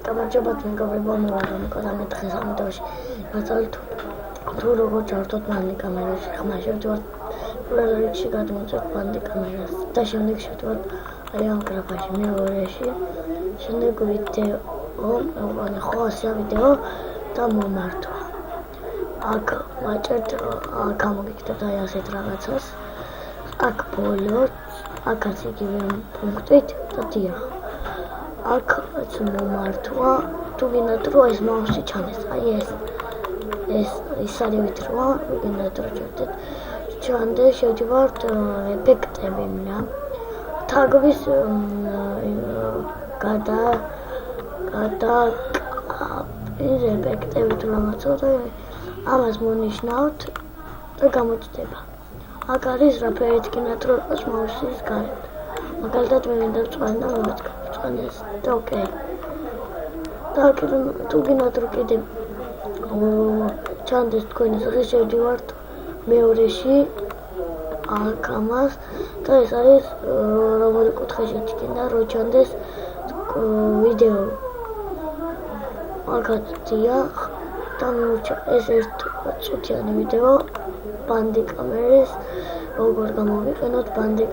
გამარჯობათ მეგობრებო, მოვარდნე დღეს ამ ვიდეოში ვაწვდით თუ როგორ ჩავარდოთ ბანდი კამერაში. ხმა შევდივართ პირველ რიგში გადმოვწევთ ბანდი კამერას და შემდეგ შევდივართ ამ გრაფაში მეორეში. შემდეგ ვიდეო, ხო ასეა ვიდეო და მომართვა. აქ ვაჭერთ, გამოგიქნებთ აი ასეთ რაღაცას. აქ ბოლოს, აქაც იგივე პუნქტით და დიახ. აქაც მომართვა, თუ გინდათ რომ ეს მაუსი ჩანდეს, აი ეს არის ვითრვა, გინდათ რომ ჩანდეს, შევდივართ ეფექტები მნა. თაგვის ეფექტები თუ რაღაცა და ამას მონიშნავთ და გამოჩნდება. აქ არის რაფერით გინდათ რომ იყოს მაუსის გარეთ. მაგალითად მე მინდა ვწვანე და მომწვანეს და ოკეი. და თუ გინდათ რომ კიდე ჩანდეს თქვენი სახე, შევდივართ მეორეში აქ ამას და ეს არის რომელი კუთხეში გინდა რომ ჩანდეს ვიდეო. აქაც დიახ და ეს ერთწუთიანი ვიდეო ბანდი კამერის როგორ გამოვიყენოთ ბანდი